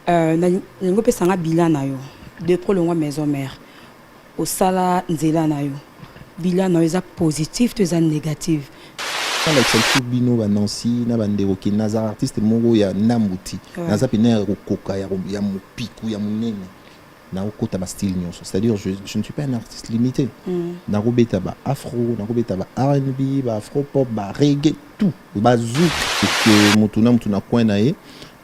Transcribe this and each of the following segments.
Nango pe sanga bilan na yo. De pro longa maison mère. Au sala nzela na yo. Bilan na yo positif, to négatif. Dans l'exception bino ba Nancy na bande roki nazar artiste mongo ya namuti. Naza pena rokoka ya mupiku ya munene. Na okota ba style nyonso. C'est-à-dire je ne suis pas un artiste limité. Na robeta ba afro, na robeta ba R&B, ba afro pop, ba reggae, tout. Ba zouk que mutuna coin na ye.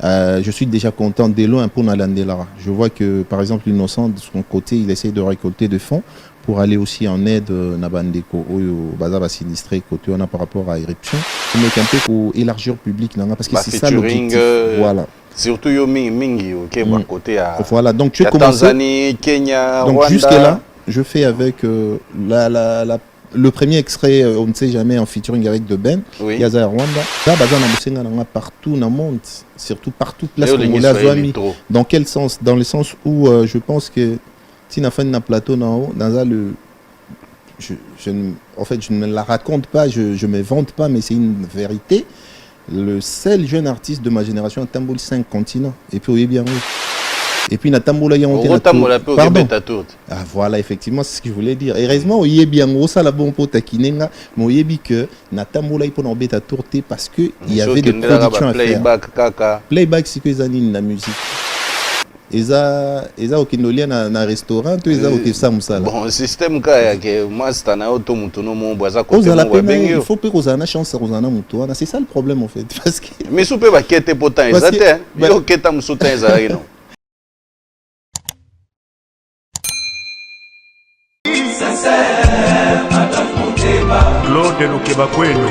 Je suis déjà content dès loin pour Nalandela. Je vois que, par exemple, Innocent, de son côté, il essaie de récolter des fonds pour aller aussi en aide Nabandeko, au bazar sinistré, côté on a par rapport à Éruption. Pour mettre un peu pour élargir le public, parce que c'est ça l'objectif. Voilà. Surtout yo mingi, ok, côté à. Voilà, donc tu commences. Tanzanie, Kenya, donc Rwanda. jusque là, je fais avec le premier extrait, on ne sait jamais, en featuring avec De Ben, Yaza Rwanda. Là, bazar partout dans le monde, surtout partout, place congolaise. Dans quel sens? Dans le sens où je pense que si on a fait un plateau dans le. En fait, je ne me la raconte pas, je ne me vante pas, mais c'est une vérité. Le seul jeune artiste de ma génération a tambour 5 continents. Et puis, oui, bien oui. Et puis, Natamboula y a monté la tour. Ah, voilà, effectivement, c'est ce que je voulais dire. Heureusement, il y a bien ça la bonne pote à Kinenga, mais il y a bien que Natamboula y a monté la tour parce qu'il y avait des productions à faire. Playback, c'est que les années la musique. Eza okindolia na restaurant to eza okesa musala. Bon, système kaya que moi c'est un auto mutuno mon boisa côté mon bengi. Il faut que vous ayez chance vous en mutuana, c'est ça le problème en fait parce que mais soupe ba kete potan ezate, yo keta musuta ezali non. Claude Lukeba Kweno.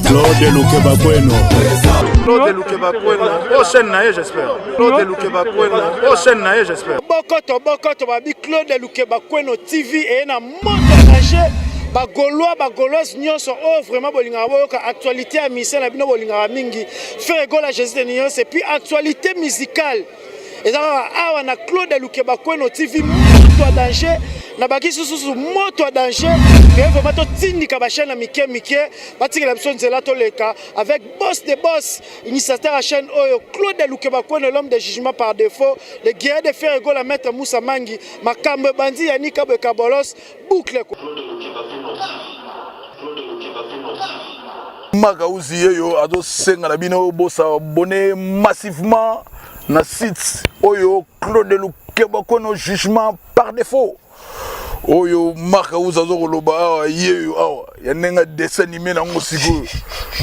Claude Lukeba Kweno. Claude Lukeba Kweno. Prochaine naïe, j'espère. Claude Lukeba Kweno. Prochaine naïe, j'espère. Bokoto, babi Claude Lukeba Kweno TV et na monde danger. Bagoloise nyonso oh vraiment bolinga boyoka actualité à mission na bino bolinga mingi. Faire gola Jésus de nyonso et puis actualité musicale. Et awa na Claude Lukeba Kweno TV moto danger. Na baki susu moto danger mais vraiment to tindika ba chaîne mike batika la mission nzela to leka avec boss de boss initiateur à chaîne oyo Claude Lukeba Kweno l'homme de jugement par défaut le guerrier de faire égol à maître Moussa Mangi makambe bandi yanika be kabolos boucle Maka uziyeyo ado senga na bino bosa abonné massivement na site oyo Claude Lukeba Kweno jugement par défaut. Oyo marque uzazo koloba yeyo awa ya nenga dessin animé na ngosiko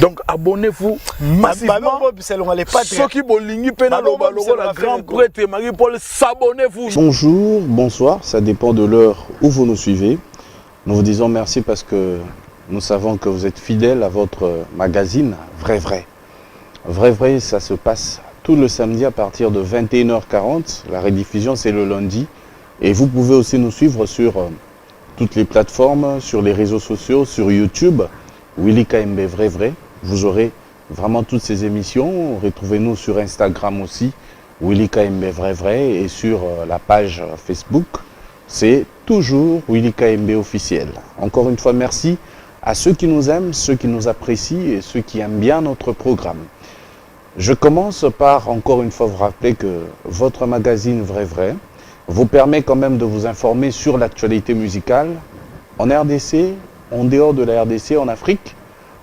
donc abonnez-vous massivement soki bolingi pena loba logo la grand prêtre Marie-Paul s'abonnez-vous. Bonjour, bonsoir, ça dépend de l'heure où vous nous suivez. Nous vous disons merci parce que nous savons que vous êtes fidèles à votre magazine Vrai, ça se passe tout le samedi à partir de 21h40. La rediffusion c'est le lundi. Et vous pouvez aussi nous suivre sur toutes les plateformes, sur les réseaux sociaux, sur YouTube, Willy KMB Vrai. Vous aurez vraiment toutes ces émissions. Retrouvez-nous sur Instagram aussi, Willy KMB Vrai. Et sur la page Facebook, c'est toujours Willy KMB officiel. Encore une fois, merci à ceux qui nous aiment, ceux qui nous apprécient et ceux qui aiment bien notre programme. Je commence par, encore une fois, vous rappeler que votre magazine Vrai vous permet quand même de vous informer sur l'actualité musicale en RDC, en dehors de la RDC, en Afrique,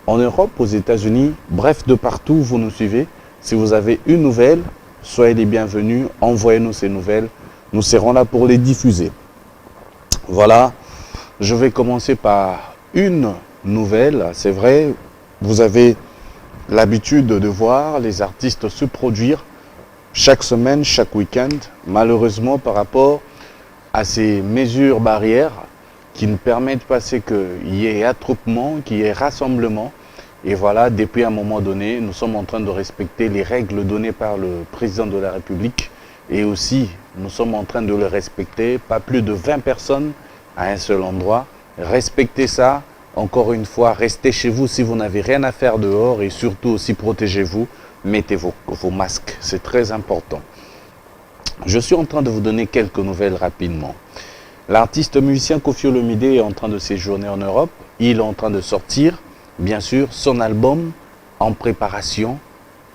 en Europe, aux États-Unis, bref, de partout où vous nous suivez. Si vous avez une nouvelle, soyez les bienvenus, envoyez-nous ces nouvelles, nous serons là pour les diffuser. Voilà, je vais commencer par une nouvelle. C'est vrai, vous avez l'habitude de voir les artistes se produire chaque semaine, chaque week-end, malheureusement par rapport à ces mesures barrières qui ne permettent pas qu'il y ait attroupement, qu'il y ait rassemblement. Et voilà, depuis un moment donné, nous sommes en train de respecter les règles données par le président de la République. Et aussi, nous sommes en train de le respecter, pas plus de 20 personnes à un seul endroit. Respectez ça, encore une fois, restez chez vous si vous n'avez rien à faire dehors et surtout aussi protégez-vous. Mettez vos masques, c'est très important. Je suis en train de vous donner quelques nouvelles rapidement. L'artiste musicien Koffi Olomide est en train de séjourner en Europe. Il est en train de sortir, bien sûr, son album en préparation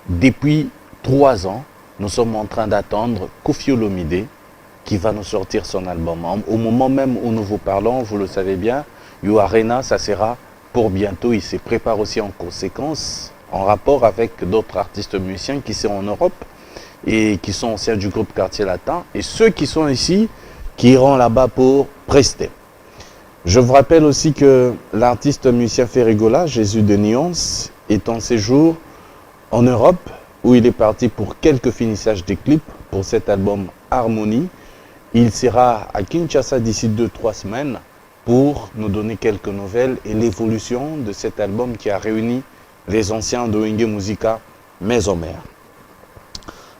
depuis 3 ans. nous sommes en train d'attendre Koffi Olomide qui va nous sortir son album. Au moment même où nous vous parlons, vous le savez bien, You Arena, ça sera pour bientôt. Il se prépare aussi en conséquence, en rapport avec d'autres artistes musiciens qui sont en Europe et qui sont au sein du groupe Quartier Latin. Et ceux qui sont ici, qui iront là-bas pour prester. Je vous rappelle aussi que l'artiste musicien Ferrigola, Jésus de Nuance, est en séjour en Europe, où il est parti pour quelques finissages des clips pour cet album Harmonie. Il sera à Kinshasa d'ici 2-3 semaines pour nous donner quelques nouvelles et l'évolution de cet album qui a réuni les anciens de Wenge Musica Maison Mère.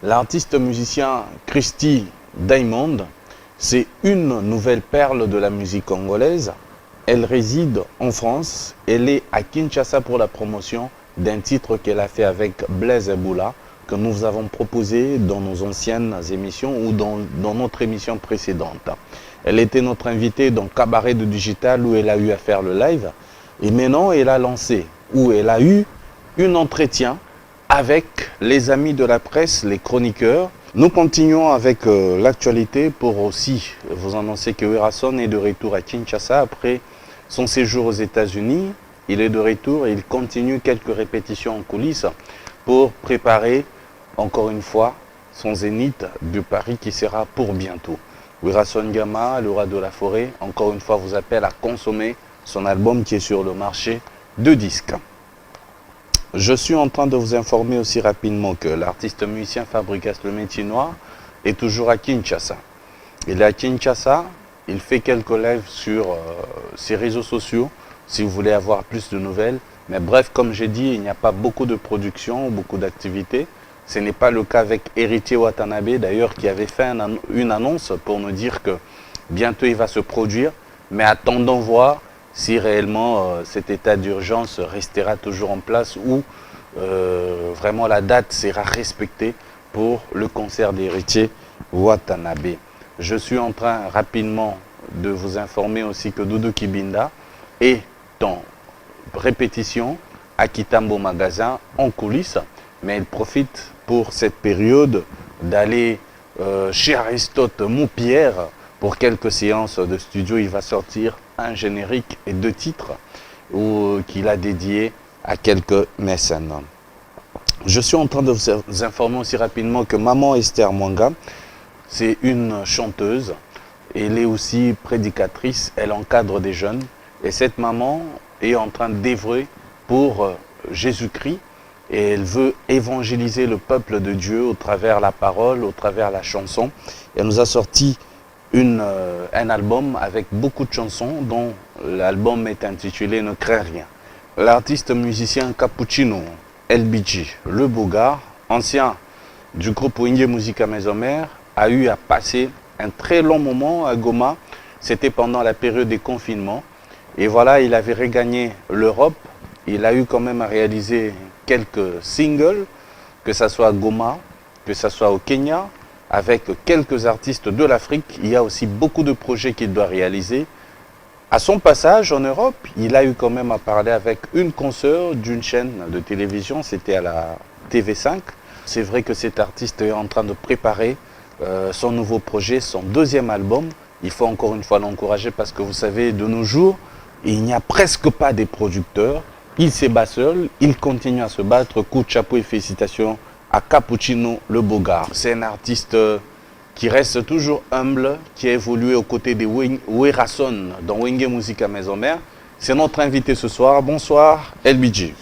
L'artiste musicien Christy Diamond, c'est une nouvelle perle de la musique congolaise. Elle réside en France. Elle est à Kinshasa pour la promotion d'un titre qu'elle a fait avec Blaise Eboula, que nous avons proposé dans nos anciennes émissions ou dans notre émission précédente. Elle était notre invitée dans Cabaret de Digital où elle a eu à faire le live. Et maintenant, elle a lancé, où elle a eu un entretien avec les amis de la presse, les chroniqueurs. Nous continuons avec l'actualité pour aussi vous annoncer que Werason est de retour à Kinshasa après son séjour aux États-Unis. Il est de retour et il continue quelques répétitions en coulisses pour préparer encore une fois son zénith de Paris qui sera pour bientôt. Werason Gama, le roi de la forêt, encore une fois vous appelle à consommer son album qui est sur le marché de disques. Je suis en train de vous informer aussi rapidement que l'artiste musicien Fabrikas le Métier Noir est toujours à Kinshasa. Il est à Kinshasa, il fait quelques lives sur ses réseaux sociaux si vous voulez avoir plus de nouvelles. Mais bref, comme j'ai dit, il n'y a pas beaucoup de production, beaucoup d'activités. Ce n'est pas le cas avec Héritier Watanabe, d'ailleurs, qui avait fait une annonce pour nous dire que bientôt il va se produire. Mais attendons voir si réellement cet état d'urgence restera toujours en place ou vraiment la date sera respectée pour le concert d'Héritier Watanabe. Je suis en train rapidement de vous informer aussi que Doudou Kibinda est en répétition à Kitambo Magasin en coulisses, mais il profite pour cette période d'aller chez Aristote Moupierre pour quelques séances de studio. Il va sortir un générique et 2 titres qu'il a dédiés à quelques mécènes. Je suis en train de vous informer aussi rapidement que Maman Esther Mwanga, c'est une chanteuse. Elle est aussi prédicatrice, elle encadre des jeunes. Et cette maman est en train d'œuvrer pour Jésus-Christ. Et elle veut évangéliser le peuple de Dieu au travers la parole, au travers la chanson. Elle nous a sorti un album avec beaucoup de chansons dont l'album est intitulé Ne crains rien. L'artiste musicien Cappuccino LBG, le Bogart, ancien du groupe Wenge Musica Maison Mère, a eu à passer un très long moment à Goma. C'était pendant la période des confinements. Et voilà, il avait regagné l'Europe. Il a eu quand même à réaliser quelques singles, que ce soit à Goma, que ce soit au Kenya, avec quelques artistes de l'Afrique. Il y a aussi beaucoup de projets qu'il doit réaliser. À son passage en Europe, il a eu quand même à parler avec une consoeur d'une chaîne de télévision, c'était à la TV5. C'est vrai que cet artiste est en train de préparer son nouveau projet, son 2e album. Il faut encore une fois l'encourager parce que vous savez, de nos jours, il n'y a presque pas de producteurs. Il se bat seul, il continue à se battre. Coup de chapeau et félicitations à Cappuccino le Bogart. C'est un artiste qui reste toujours humble, qui a évolué aux côtés de Werason dans Wenge Musica Maison Mère. C'est notre invité ce soir. Bonsoir LBG.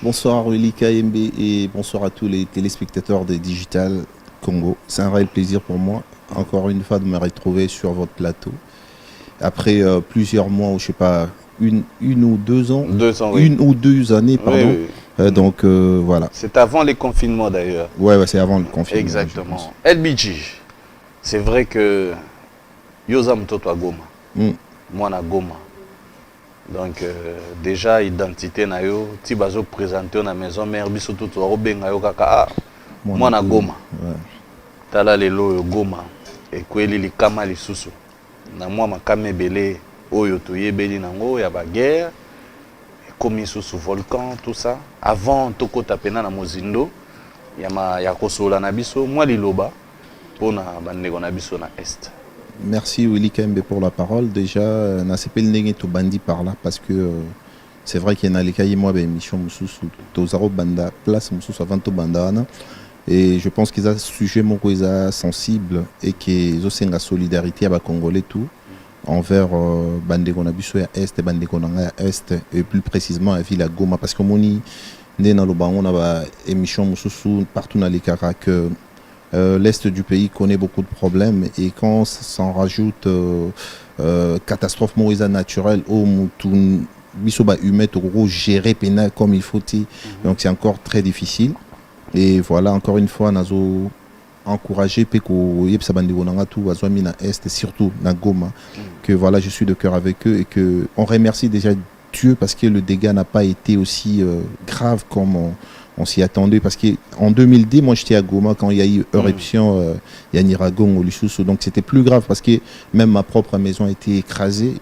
Bonsoir Willy KMB et bonsoir à tous les téléspectateurs de Digital Congo. C'est un réel plaisir pour moi, encore une fois, de me retrouver sur votre plateau. Après plusieurs mois, ou je sais pas, une ou 2 ans, 2 ans, oui. 1 ou 2 années, pardon. Oui, oui. Donc voilà. C'est avant les confinements d'ailleurs. Ouais, c'est avant le confinement. Exactement. LBG, c'est vrai que Yozam Toto Goma, moi na Goma. Donc déjà identité na yo, ti bazo présenter na maison mère biso tout wa benga yo kaka moi na Goma. Ouais. Tala lelo yo Goma e kweli likama lisusu. Na moi makame belé oyo toyebeli nango ya ba guerre comme sous volcan tout ça avant toko tapena na mozindo ya kosola na biso mwa liloba pona bandeko na biso na est. Merci Willy Kembe pour la parole. Déjà, na sepel ndenge to bandi par là parce que c'est vrai qu'il y a les cahiers moi émission mususu tozaro banda place mususu avant to bandana et je pense qu'ils a sujet mon cosa sensible et que zo senga solidarité à ba congolais tout envers bandeko na biso ya est bandeko na ya est et plus précisément à Villa Goma parce que moni né dans le bango na ba émission mususu partout dans les Kara que l'est du pays connaît beaucoup de problèmes et quand s'en rajoute catastrophe naturelle au Moutoun bisoba humain au gérer pénal comme il faut donc c'est encore très difficile et voilà encore une fois nazo encourager peko yebsa bandeko nanga tout bazwami na est surtout na Goma que voilà je suis de cœur avec eux et que on remercie déjà Dieu parce que le dégât n'a pas été aussi grave comme on s'y attendait parce qu'en 2010, moi j'étais à Goma quand il y a eu éruption, il y a Niragon au Lussusu, donc c'était plus grave parce que même ma propre maison a été écrasée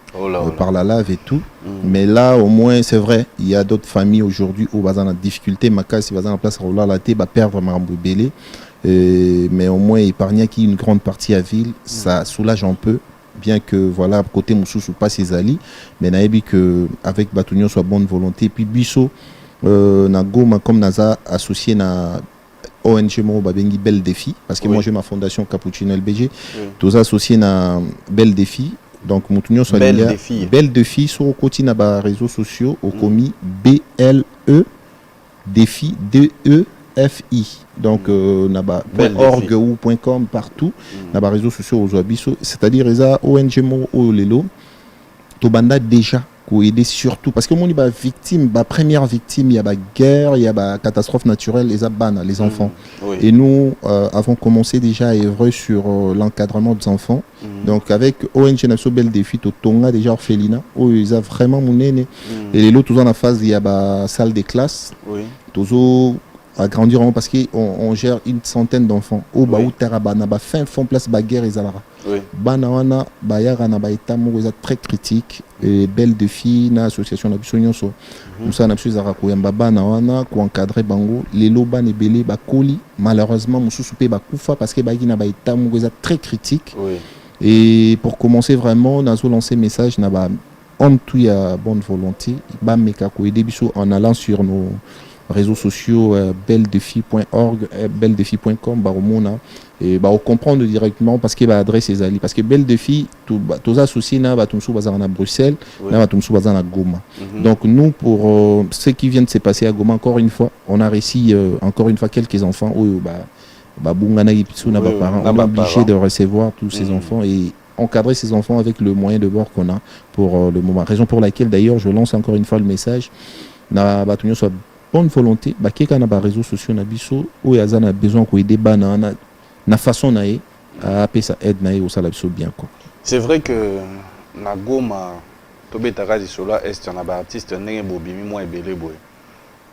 par la lave et tout. Mais là au moins c'est vrai, il y a d'autres familles aujourd'hui où ils ont la difficulté, ma case, ils ont la place à la tête, perdre ma belé. Mais au moins épargner qui une grande partie à ville, ça soulage un peu. Bien que voilà côté Moussous pas ses alliés, mais naïbi que avec Batunion soit bonne volonté et puis Bisso na Goma comme naza associé na ONG mo babengi Bel Défi parce que moi j'ai ma fondation Cappuccino LBG tous associés na Bel Défi donc Moutounion soit Bel Défi sur côté na ba réseaux sociaux au commis BLE Défi DEFI donc na ba .org ou .com partout na ba réseaux sociaux aux abisso c'est-à-dire eza ONG mo o lelo to banda déjà pour aider surtout parce que mon victime première victime il y a guerre il y a catastrophe naturelle les enfants et nous avons commencé déjà à œuvrer sur l'encadrement des enfants donc avec ONG National Bel Défi to tonga déjà orphelinat où ils a vraiment mon aîné et les autres dans la phase il y a salle de classe toujours à grandir parce qu'on gère une centaine d'enfants au baou terabana fin fond place guerre et zalara banawana bayara na baita mo très critique et Bel Défi na association na biso nyonso musa na biso zara ko yamba banawana ko encadrer bango les loba ne belé ba koli malheureusement mususu pe ba kufa parce que baiki na baita mo très critique et pour commencer vraiment nazo lancer message na ba on tout ya bonne volonté ba meka ko aider biso en allant sur nos réseaux sociaux beldefi.org beldefi.com baromona et on comprendre directement parce qu'il va adresser ses alliés parce que Bel Défi tous associés na batumsu bazar na Bruxelles na batumsu bazar na Goma donc nous pour ce qui vient de se passer à Goma encore une fois on a réussi encore une fois quelques enfants bungana yipsu na parents on est obligé de recevoir tous ces enfants et encadrer ces enfants avec le moyen de bord qu'on a pour le moment raison pour laquelle d'ailleurs je lance encore une fois le message na batunyo soit bonne volonté bakeka na ba réseaux sociaux na biso où yaza na besoin ko aider bana na façon naé à pesa aide naé au sala biso bien quoi. C'est vrai que na Goma to betaka di solo est na ba artiste ndenge bobimi moi ebele boy.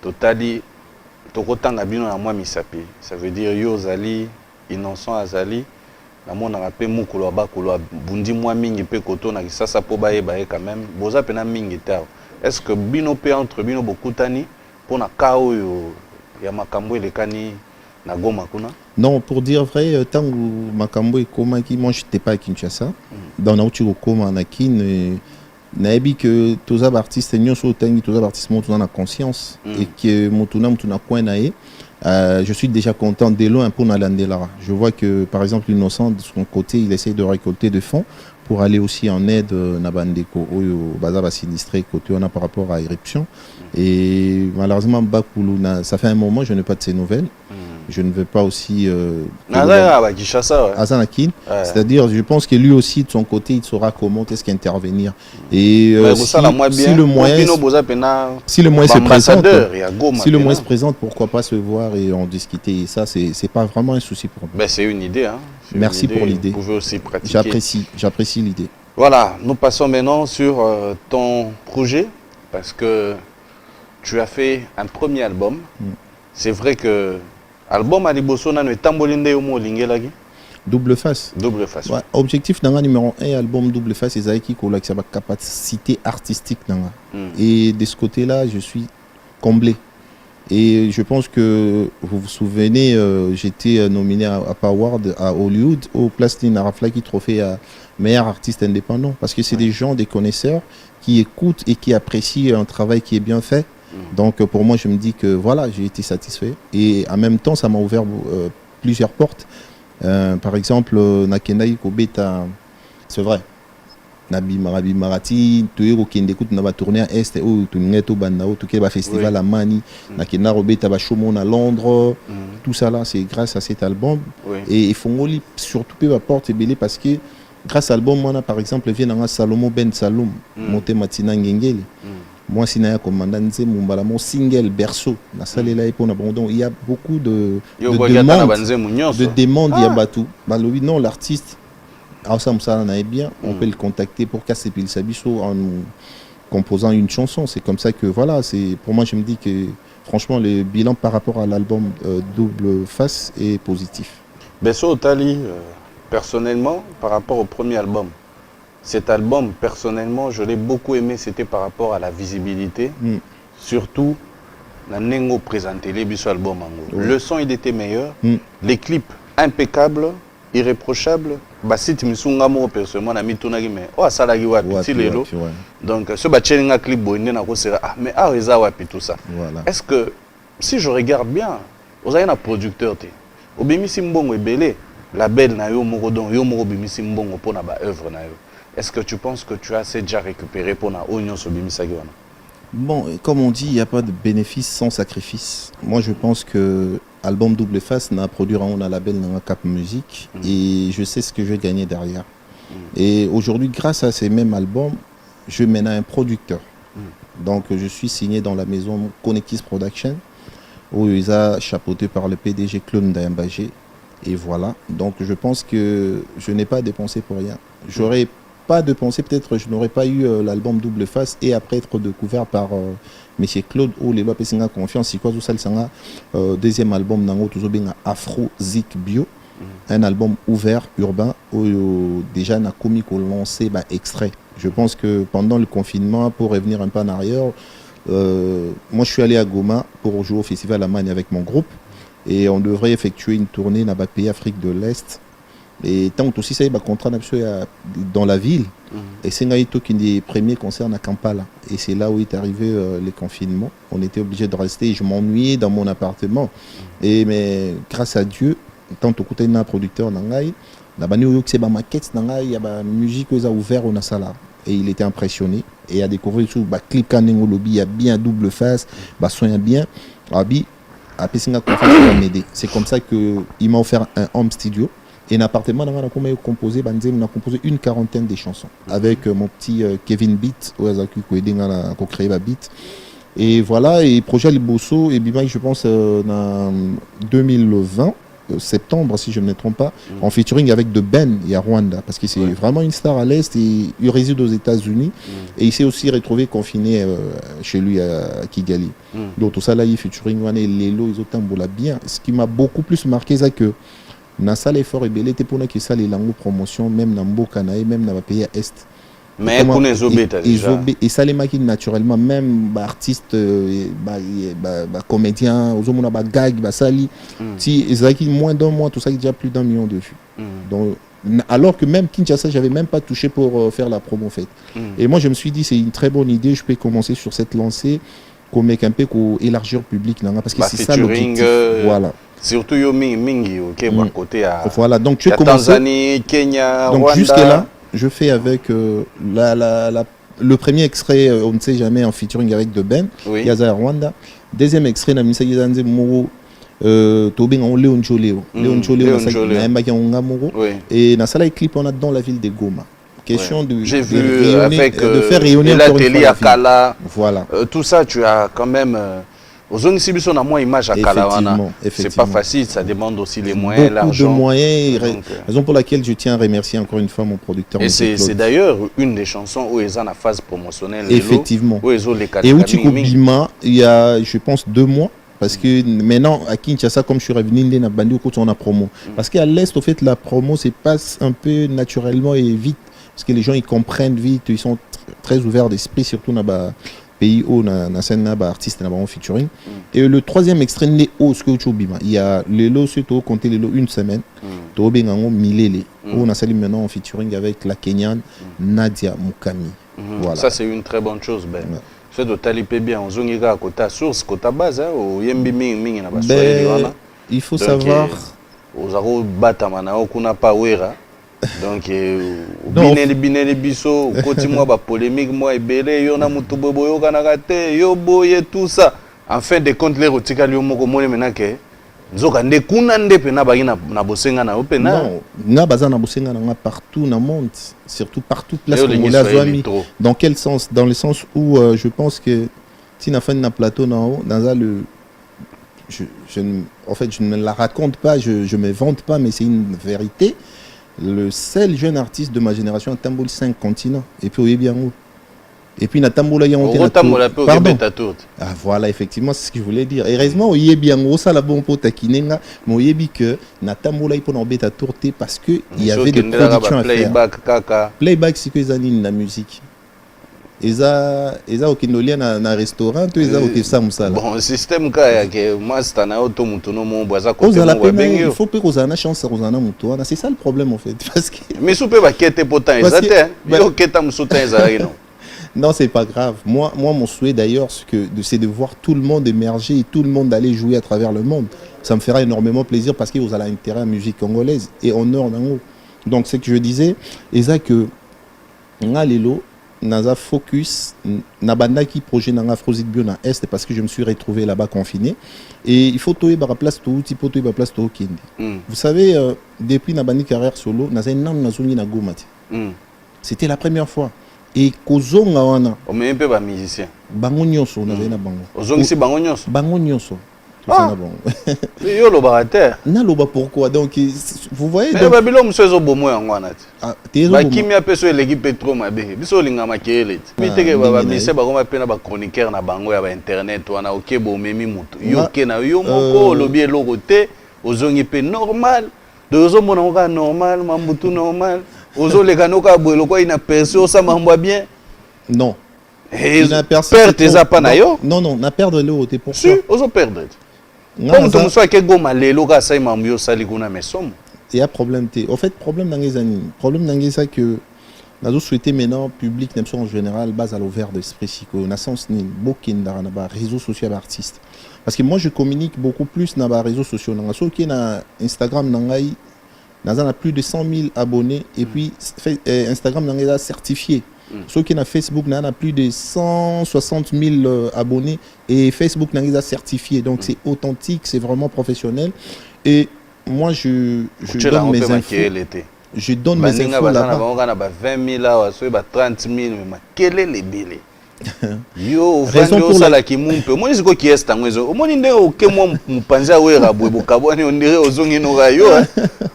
Totali to kotanga bino na moi misapi. Ça veut dire yo zali innocent azali na mona rapé mukolo bakolo bundi moi mingi pe koto na kisasa po baye quand même boza pena mingi ta. Est-ce que bino pe entre bino bokutani pour na kao yo ya makambo elekani na Goma kuna? Non, pour dire vrai, tant que makambo et koma qui moi j'étais pas à Kinshasa, dans na uti koma na kin naebi que tous les artistes nyonso tangi tous les artistes montent dans la conscience et que mutuna coin nae je suis déjà content de loin pour Nalandela. Je vois que par exemple Innocent de son côté, il essaie de récolter des fonds pour aller aussi en aide na bandeko oyo bazaba sinistré côté on a par rapport à éruption et malheureusement Bakulu ça fait un moment je n'ai pas de ces nouvelles. Je ne veux pas aussi c'est-à-dire je pense que lui aussi de son côté il saura comment est-ce qu'intervenir et si le moyen se présente pourquoi pas se voir et en discuter et ça c'est pas vraiment un souci pour moi. Ben, c'est une idée hein. Merci pour l'idée. Vous pouvez aussi pratiquer. J'apprécie l'idée. Voilà, nous passons maintenant sur ton projet parce que tu as fait un premier album. C'est vrai que album Aliboso na no tambolinde yo mo lingelaki Double Face. Double Face. Ouais, objectif nanga numéro 1 album Double Face c'est qui ko la capacité artistique nanga. Et de ce côté-là, je suis comblé. Et je pense que vous vous souvenez, j'étais nominé à Award à Hollywood au Plastin Araflaki Trophée à meilleur artiste indépendant. Parce que c'est des gens, des connaisseurs qui écoutent et qui apprécient un travail qui est bien fait. Donc pour moi, je me dis que voilà, j'ai été satisfait. Et en même temps, ça m'a ouvert plusieurs portes. Par exemple, Nakenai Kobeta, c'est vrai. Nabi Marati, tu es au Kindécoute, on va tourner à Est, ou tu n'es au Banao, tu es au festival à Mani, Nakena Robeta va Chaumont à Londres, tout ça là, c'est grâce à cet album. Et il faut surtout peu porte et belé parce que grâce à l'album, moi, par exemple, vient dans Salomo Ben Saloum, monté Matina Ngengeli. Moi, si je commandant mon single Berceau, il y a beaucoup de demandes. Non, l'artiste, bien, on peut le contacter pour casser Pil Sabiso en composant une chanson. C'est comme ça que voilà, pour moi, je me dis que franchement, le bilan par rapport à l'album Double Face est positif. Berceau Tali, personnellement, par rapport au premier album. Cet album, personnellement, je l'ai beaucoup aimé, c'était par rapport à la visibilité. Surtout, la Nengo présenté les album. Le son, il était meilleur. Les clips, impeccables, irréprochables. Basit Misunga, moi, personnellement, mis tout mais oh, ça l'a dit, donc, ce bâtiment clip, mais ah, tout ça. Est-ce que, si je regarde bien, vous avez un producteur, au Bimisimbongo et Belé, la belle na yo morodon, yo moro Bimisimbongo pour na ba œuvre na yo. Est-ce que tu penses que tu as assez déjà récupéré pour la oignon sur Bimisagiwana? Bon, comme on dit, il n'y a pas de bénéfice sans sacrifice. Moi, je pense que l'album Double Face n'a produit un label dans la Cap Musique et je sais ce que je vais gagner derrière. Et aujourd'hui, grâce à ces mêmes albums, je mène à un producteur. Donc, je suis signé dans la maison Connectis Production, où ils sont chapeautés par le PDG Claude Ndayambagé. Et voilà. Donc, je pense que je n'ai pas dépensé pour rien. J'aurais pas de pensée, peut-être je n'aurais pas eu l'album Double Face et après être découvert par Monsieur Claude ou les lois Pessinga Confiance, c'est quoi tout ça, deuxième album nango toujours bien Afro Zik Bio, un album ouvert urbain où déjà n'a commis qu'on lancé extrait. Je pense que pendant le confinement, pour revenir un peu en arrière, moi je suis allé à Goma pour jouer au festival à Magne avec mon groupe et on devrait effectuer une tournée dans le pays Afrique de l'Est. Et tant que aussi ça y est, contrat dans la ville. Et c'est un des premiers concerts à Kampala. Et c'est là où est arrivé le confinement. On était obligé de rester. Et je m'ennuyais dans mon appartement. Et mais grâce à Dieu, tant que côté d'un producteur nangai, la bannière c'est ma maquette nangai, il y a la musique qui a ouvert au sala. Et il était impressionné. Et il a découvert tout clip Kanengo Lobby, il y a bien Double Face, soin bien. Abi, à Pessinga Confiance va m'aider. C'est comme ça qu'il m'a offert un home studio. Et un appartement, on a composé une quarantaine de chansons avec mon petit Kevin Beat, où il a créé la beat. Et voilà, et projet Liboso, et Bimaï, je pense, en 2020, septembre, si je ne me trompe pas, en featuring avec de Ben et à Rwanda, parce que c'est vraiment une star à l'Est et il réside aux États-Unis. Et il s'est aussi retrouvé confiné chez lui à Kigali. Donc tout ça là, il featuring Lelo, ils ont bien. Ce qui m'a beaucoup plus marqué, c'est que na sala effort ebele te pona ki sala lango promotion même na mboka na même na pays à est mais pour les obéta déjà et ça les maki naturellement même artiste comédien ozomona ba gag ba sali si ezaki moins d'un mois tout ça déjà plus d'1 million de vues donc alors que même Kinshasa j'avais même pas touché pour faire la promo en fait et moi je me suis dit c'est une très bonne idée, je peux commencer sur cette lancée comme un peu pour élargir le public parce que c'est ça l'objectif. Voilà. Surtout yo mingi OK bon côté à voilà donc tu commences Tanzanie, Kenya, donc Rwanda. Jusque là je fais avec le premier extrait on ne sait jamais en featuring avec de Ben Yaza Rwanda, deuxième extrait na Misaki Zanze Moro Tobin on Léon Choleo na Mbaki Ngamoro et na sala clip on a dans la ville de Goma. Question de faire rayonner la télé à Kala. Voilà. Tout ça tu as quand même aux Onisibiso on a moins image à Kalawana. C'est pas facile, ça demande aussi les moyens, l'argent. Beaucoup de moyens, raison pour laquelle je tiens à remercier encore une fois mon producteur. Et c'est d'ailleurs une des chansons où ils ont la phase promotionnelle. Effectivement. Où ils ont les et où tu Bima, il y a je pense 2 mois. Parce que maintenant, à Kinshasa, comme je suis revenu, on a promo. Parce qu'à l'Est, au fait, la promo se passe un peu naturellement et vite. Parce que les gens, ils comprennent vite, ils sont très ouverts d'esprit, surtout dans le pays où na scène na ba artiste na ba featuring. Et le troisième extrait né au ce que tu bima. Il y a le lot surtout compter le lot une semaine. To bengango milele. On a sali maintenant en featuring avec la Kenyane Nadia Mukami. Voilà. Ça c'est une très bonne chose ben. C'est de taliper bien on zongiga à côté source côté base au yembi mingi na ba soirée. Il faut savoir aux batama na okuna pa wera. Donc bineli biso koti moi ba polémique moi ebele yo na mutu boyo kanaka te yo boye tout ça en fin de compte les rotika lio moko mone menake nzoka nde kuna nde pena ba na bosenga na opena non nga baza na bosenga na partout dans le monde surtout partout place comme la Zoami. Dans quel sens? Dans le sens où je pense que tina fan na plateau dans le en fait je ne la raconte pas, je me vante pas, mais c'est une vérité. Le seul jeune artiste de ma génération a tamboulé 5 continents. Et puis, oui, bien où. Et puis, il a tamboulé Ah, voilà, effectivement, c'est ce que je voulais dire. Heureusement, il y a bien où ça, la bonne pote à Kinenga, mais il y a bien que na tamboulé pour en bêta tourté parce qu'il y avait des productions à faire. Playback, c'est que les années la musique. Eza okindolia na restaurant to eza okesa musala bon système ka que master na auto mutu no mo boza ko il faut que ozana chance ozana mutu wana c'est ça le problème en fait parce que mais soupe ba kete potan ezate yo keta musuta ezali non. Non, c'est pas grave. Moi mon souhait d'ailleurs c'est de voir tout le monde émerger et tout le monde aller jouer à travers le monde. Ça me fera énormément plaisir parce que vous avez intérêt à la musique congolaise et honneur dans. Donc c'est que je disais eza que ngalelo Naza focus nabanda qui projet dans Afrozik bio na est parce que je me suis retrouvé là-bas confiné et il faut toyer par place tout type toyer par place tout kindi. Vous savez depuis nabandi carrière solo naza nam nazungi na gomati. C'était la première fois et kozonga wana o me pe ba musicien bango nyonso naza na bango ozongi si bango nyonso ah yo lo barater na loba pourquoi donc vous voyez donc babilo msezo bomo yango wana ti ba kimia peso eleki petro mabe biso linga makele miteke baba mise ba koma pena ba chroniqueur na bango ya ba internet wana oke bo memi mutu yo ke na yo moko lobi eloko te ozongi pe normal de ozo mona ngoka normal mambutu normal ozo lekano ka bwelo ko ina perso ça mambwa bien non perdre tes apa na yo non na perdre le ote pourquoi si ozo perdre comme tout soit que goma lelo ka sai mamyo sali kuna mesom il y a problème té en fait problème dans les années problème dans ça que nous souhaiter maintenant public en général base à l'ouvert d'esprit chico na sens ni bokinda na ba réseaux sociaux d'artistes parce que moi je communique beaucoup plus na ba réseaux sociaux na so qui na Instagram na ngai na plus de 100 000 abonnés et puis Instagram na ngai certifié. Ceux qui ont Facebook n'a plus de 160 000 abonnés et Facebook n'a certifié. Donc c'est authentique, c'est vraiment professionnel. Et moi je donne mes infos. Je donne mes infos là-bas. 20 000, 30 000, quel est le billet? Yo, raison pour la qui mumpe. Moi je qui est en maison. Moi ni ndeko ke moi mupanza wera bwebo kaboni ondire ozongi no rayo.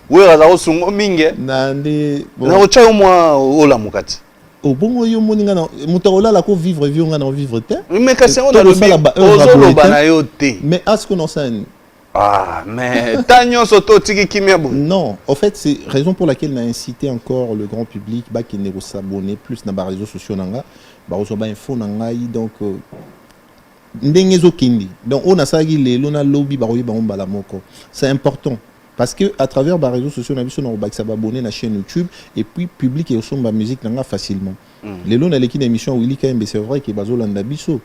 Wera za osungo minge. Na ndi na ocha moi ola mukati. Au bon yo moninga na mutaola la ko vivre vivre na vivre te. Mais kasi on a le bana yo te. Mais est-ce qu'on en sait? Ah mais tanyo soto tiki kimia. Non, en fait c'est raison pour laquelle on a incité encore le grand public ba qui ne s'abonner plus na ba réseaux sociaux nanga ba ozoba info nanga donc ndengezo kindi. Donc on a ça qui lelo na lobby ba royi ba mbala moko. C'est important. Parce que à travers les réseaux sociaux, on a vu son abonné à la chaîne YouTube et puis public et au son de la musique facilement. Les lots dans l'équipe d'émission Willy KMB, c'est vrai qu'il y a besoin d'abisso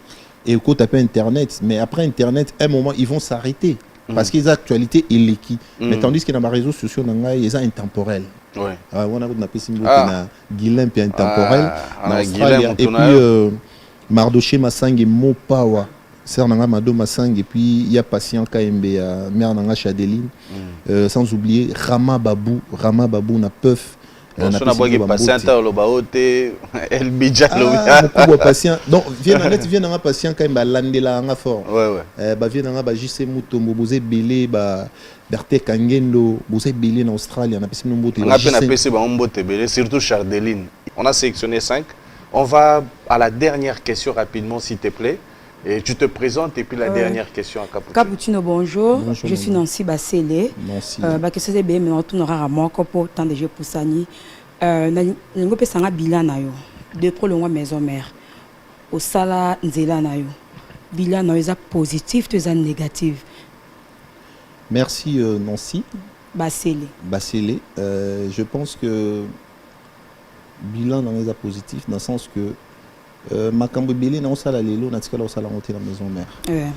et au côté taper internet, mais après internet, à un moment ils vont s'arrêter parce qu'ils ont actualité et l'équipe. Mais tandis que dans les réseaux sociaux, ils sont intemporels. Ouais. On a appelé ça Guilin puis intemporel en Australie et puis Mardoché Massang et Mopawa. Sœur Nanga Mado Massang et puis il y a patient KMB mère Nanga Chadeline sans oublier Rama Babou na Peuf on a pas patient le baote El Bidja le patient donc vient Nanga patient KMB landela nga fort ouais ba vient Nanga ba JC Mutombo bozé belé ba Berté Kangendo bozé belé en Australie on a pesi nombote on a pesi ba nombote belé surtout Chadeline on a sélectionné 5 on va à la dernière question rapidement s'il te plaît. Et tu te présentes et puis la dernière question à Caputino. Caputino, bonjour. Je suis Nancy Bassélé. Nancy. Question c'est bien, mais on tournera à moi pour tant de jeux pour Sani. N'engo pe sanga bilan na yo. De pro le mois maison mère. osala nzela na yo bilan na yo eza positif to eza négative. Merci Nancy Basele. Basele. Je pense que bilan dans les positif dans le sens que makambo belé na osala lelo na tikala osala monter la maison mère. Ouais.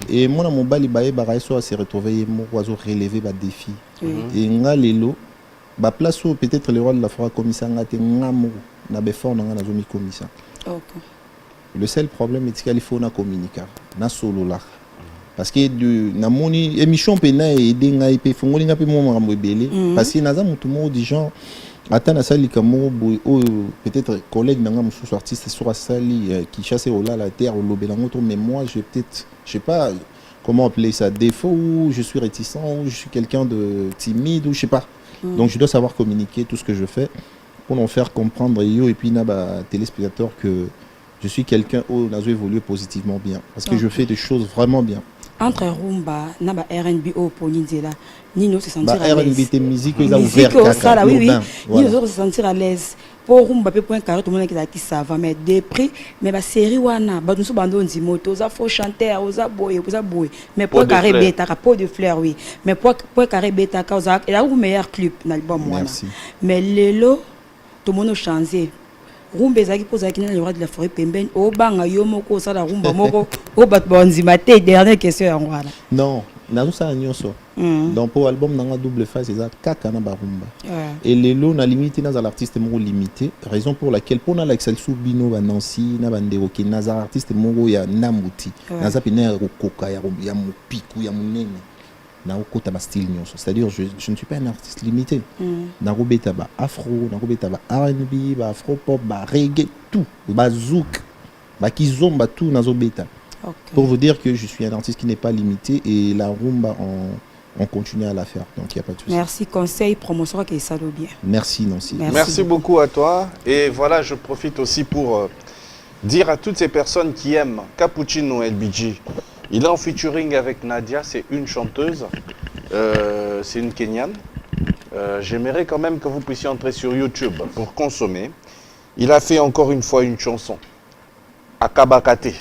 Et moi mon bali baé baraye so se retrouver mo oiseau relever ba défi. Et nga lelo ba place où peut-être le roi de la forêt commissaire ngate ngamo na be fort na na zomi commissaire. OK. Le seul problème est qu'il faut na communiquer na solo là. Parce que na moni émission pena et denga ipe fongoli nga pe mo makambo belé parce que naza mutu mo di gens attends à sali kamo peut-être collègue nanga mususu artiste sur sali qui chasse au la terre au lobelango mais moi je peut-être je sais pas comment appeler ça défaut ou je suis réticent ou je suis quelqu'un de timide ou je sais pas. Donc je dois savoir communiquer tout ce que je fais pour en faire comprendre et puis na ba téléspectateur que je suis quelqu'un où nazo évoluer positivement bien parce que je fais des choses vraiment bien. Entre rumba na ba R&B au poninzela Nino se sentir à l'aise. R&B musique ils a ouvert ça oui oui. Nino se sentir à l'aise. Pour rumba pe point carré tout le monde qui ça va mais des prix mais ba série wana ba nous bando ndimoto za faux chanteur oza boy mais pour carré beta pot de fleurs oui mais pour carré beta cause il a le meilleur clip dans l'album wana. Mais lelo tout le monde changé. Rumba ezaki poza ki na le roi de la forêt pembeni o banga yo moko sala rumba moko o bat bonzima te dernière question ya ngwana. Non, nazo sala nyonso. Donc pour album nanga double face eza kaka na ba rumba. Et lelo na limité na l'artiste moko limité, raison pour laquelle pour na l'excel sous bino ba Nancy na bandero ki na artiste moko ya namuti. Na za pena koka ya mopiku ya munene. Na okota ba style nyonso. C'est-à-dire je ne suis pas un artiste limité. Na robeta ba afro, na robeta ba R&B, ba afro pop, ba reggae, tout, ba zouk, ba kizomba tout nazo beta. Pour vous dire que je suis un artiste qui n'est pas limité et la rumba on continue à la faire. Donc il y a pas de souci. Merci conseil promotion que ça bien. Merci Nancy. Merci beaucoup à toi et voilà, je profite aussi pour dire à toutes ces personnes qui aiment Cappuccino LBG. Il est en featuring avec Nadia, c'est une chanteuse, c'est une Kenyane. J'aimerais quand même que vous puissiez entrer sur YouTube pour consommer. Il a fait encore une fois une chanson, Akabakate.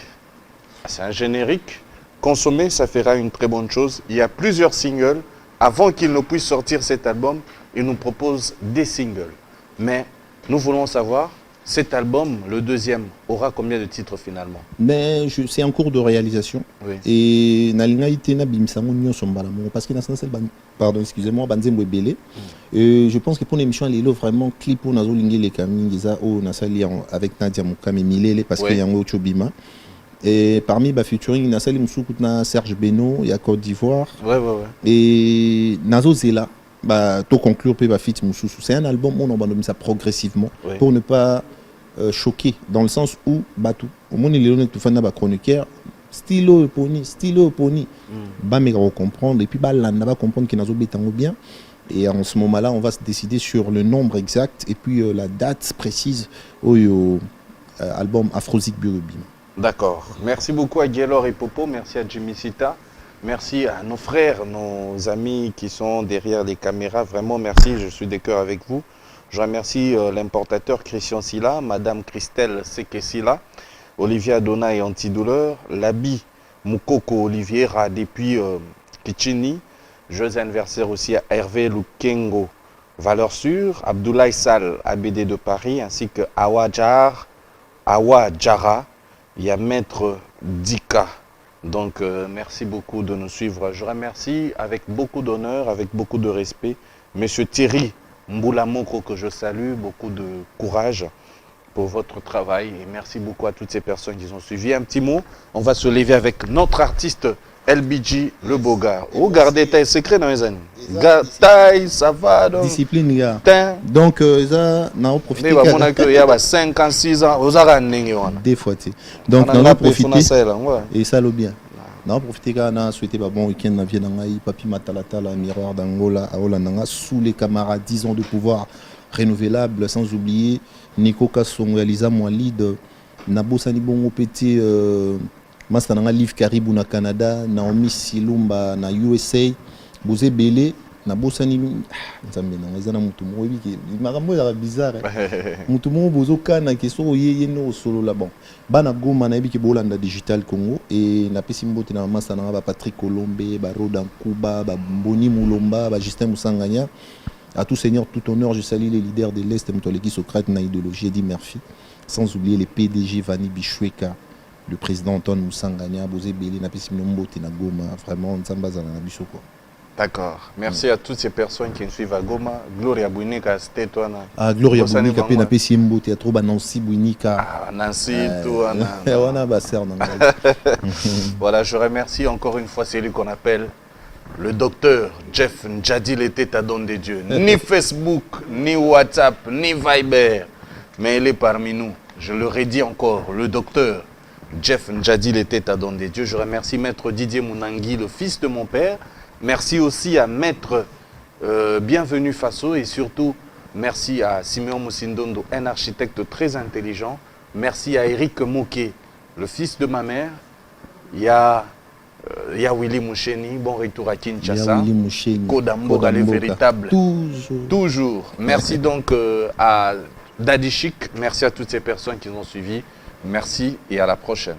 C'est un générique. Consommer, ça fera une très bonne chose. Il y a plusieurs singles. Avant qu'il ne puisse sortir cet album, il nous propose des singles. Mais nous voulons savoir, cet album, le deuxième, aura combien de titres finalement? Mais c'est en cours de réalisation. Oui. Et parce que pardon, excusez-moi, je pense que pour l'émission, il est vraiment clip pour Nazo Lingé les Camille avec Nadia Moukam et Milele parce qu'il y a un autre bima. Et parmi les featuring, il y a Serge Beno, il y a Côte d'Ivoire. Et Nazo Zela. Tout conclure c'est un album où on va ça progressivement pour ne pas choquer dans le sens où tout au monde il est tout fan de chroniqueur stylo pony mais comprendre et puis là va comprendre qu'il n'a pas bien et en ce moment là on va se décider sur le nombre exact et puis la date précise au album Afrozik Burubim. D'accord, merci beaucoup à Guélor et Popo, merci à Jimmy Sita. Merci à nos frères, nos amis qui sont derrière les caméras. Vraiment, merci, je suis de cœur avec vous. Je remercie l'importateur Christian Silla, Madame Christelle Sekesila, Olivier Adona et Antidouleur, Labi Moukoko Oliviera depuis Kichini. Joyeux anniversaire aussi à Hervé Lukengo, Valeur Sûre, Abdoulaye Sall, ABD de Paris, ainsi que Awa Jara, il y a Maître Dika. Donc, merci beaucoup de nous suivre. Je remercie avec beaucoup d'honneur, avec beaucoup de respect, Monsieur Thierry Mboulamoko, que je salue, beaucoup de courage pour votre travail. Et merci beaucoup à toutes ces personnes qui ont suivi. Un petit mot, on va se lever avec notre artiste LBG, le beau gars. Oh, gardez tes secrets dans les années. Taille, ça va. Donc. Discipline, gars. Donc, ça, on profite. Mais il y a 56 ans, vous avez des fois. Donc, on a profité. Et ça, le bien. On a profité, on a souhaité un bon week-end dans Vienangaï, Papi Matalatala, Miroir d'Angola, Aola Nanga, sous les camarades, 10 ans de pouvoir renouvelable, sans oublier Nico Kassongo, Elisa Moualid, Nabo Sanibongo Petit. Master nanga Liv Caribou na Canada, Naomi Silumba na USA, Bozé Belé, na bosani nzambe na ngeza na mutu mo biki makambo ya bizarre mutu mo bozokana ke so ye no solo la bon bana goma na biki bolanda digital Congo et na pesi mbote na masa na ba Patrick Colombe ba Rodan Kuba ba Mboni Mulomba ba Justin Musanganya. À tout seigneur, tout honneur, je salue les leaders de l'Est, Mtoleki Socrate, na idéologie, Eddie Murphy, sans oublier les PDG Vani Bichweka, le président Antoine Moussanganya, Bozé Bélé, Napisi Mnombo, Tenagoma, vraiment, Nzambazana Nabisoko. D'accord. Merci à toutes ces personnes qui nous suivent à Goma. Gloria Bouinika, c'était toi. Ah, Gloria Bouinika, Napisi Mbo, Théâtre, Nancy Bouinika. Ah, Nancy, toi. Voilà, je remercie encore une fois celui qu'on appelle le docteur Jeff Ndjadi l'était à don de Dieu. Ni Facebook, ni WhatsApp, ni Viber. Mais il est parmi nous. Je le redis encore, le docteur Jeff Ndjadi l'était à don de Dieu. Je remercie Maître Didier Mounangui, le fils de mon père. Merci aussi à Maître Bienvenu Faso et surtout merci à Simeon Moussindondo, un architecte très intelligent. Merci à Eric Mouké, le fils de ma mère. Il y a Willy Moucheni, bon retour à Kinshasa. Kodambo, les véritables. Toujours. Merci donc à Daddy Chic. Merci à toutes ces personnes qui nous ont suivis. Merci et à la prochaine.